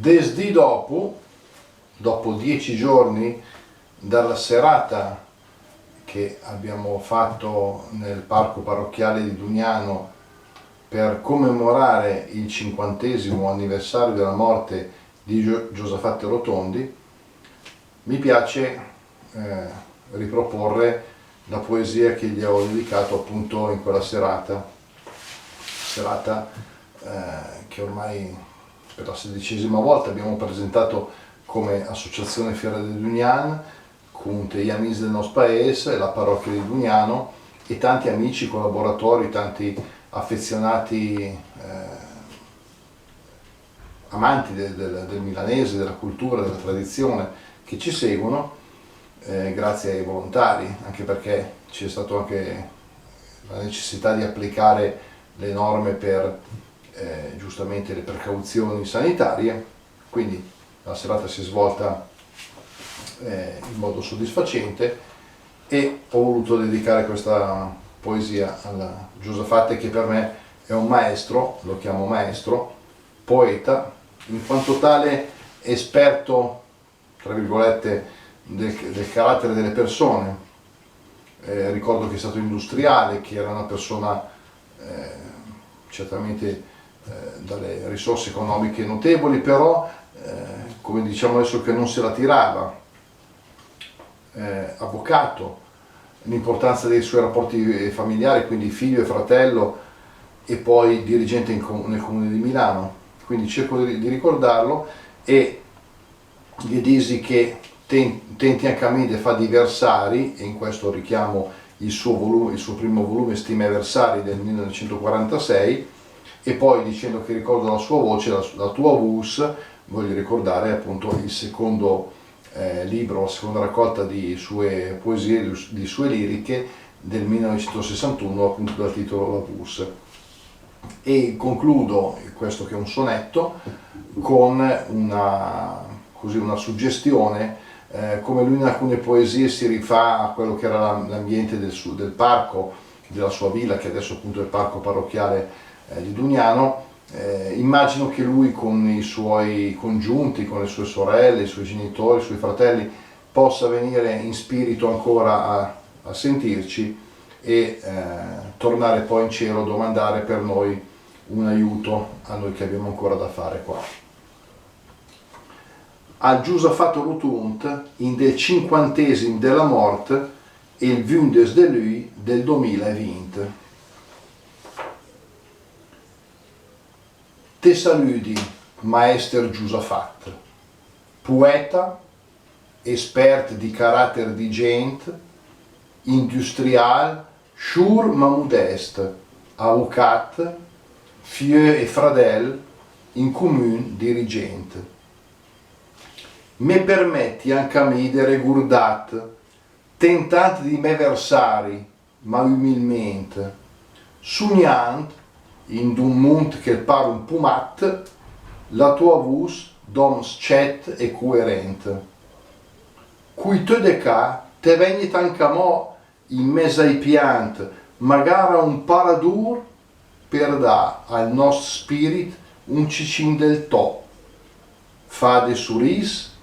Desdì dopo 10 giorni dalla serata che abbiamo fatto nel parco parrocchiale di Dugnano per commemorare il 50° anniversario della morte di Giusefatte Rotondi, mi piace riproporre la poesia che gli ho dedicato appunto in quella serata che ormai per la 16ª volta abbiamo presentato come associazione Fiera di Dugnan, con gli amici del nostro paese, la parrocchia di Dugnano e tanti amici, collaboratori, tanti affezionati amanti del milanese, della cultura, della tradizione che ci seguono, grazie ai volontari, anche perché c'è stata anche la necessità di applicare le norme per giustamente le precauzioni sanitarie, quindi la serata si è svolta in modo soddisfacente e ho voluto dedicare questa poesia alla Giusefatte, che per me è un maestro, lo chiamo maestro, poeta, in quanto tale esperto, tra virgolette, del carattere delle persone. Ricordo che è stato industriale, che era una persona certamente dalle risorse economiche notevoli, però come diciamo adesso, che non se la tirava. Avvocato, l'importanza dei suoi rapporti familiari, quindi figlio e fratello, e poi dirigente nel comune di Milano, quindi cerco di ricordarlo e gli disi che tenti anche a me di fare diversari, e in questo richiamo il suo primo volume Stime Versari del 1946, e poi dicendo che ricordo la sua voce, la tua voce, voglio ricordare appunto il secondo libro, la seconda raccolta di sue poesie, di sue liriche del 1961, appunto dal titolo La Voce. E concludo questo, che è un sonetto, con una suggestione, come lui in alcune poesie si rifà a quello che era l'ambiente del parco, della sua villa, che adesso appunto è il parco parrocchiale di Dugnano. Immagino che lui con i suoi congiunti, con le sue sorelle, i suoi genitori, i suoi fratelli, possa venire in spirito ancora a sentirci e tornare poi in cielo a domandare per noi un aiuto, a noi che abbiamo ancora da fare qua. Al Giusefatte Rotund in del 50° della morte e il 20 de lui del 2020. Te saluti, maestro Giusefatte, poeta, espert di carattere di gente, industrial, sciur ma modeste, avvocat, fieu e fradel, in comune dirigente. Me permetti anche a me di regurdat, tentant di me versari, ma umilmente, sognant, in d'un mund che par un pumat, la tua voce d'om scet e coerente. Cui te de ca, te vegnit anche a mo in mezzo ai piant, magari un paradur, per da al nostro spirit un cicin del to, fa de suris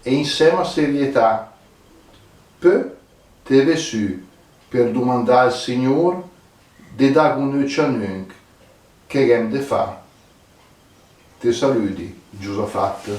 e insieme a serietà. Peu te vesu per domandare al Signor de dag un nunc, che gem de fa. Te saluti, Giusefatte.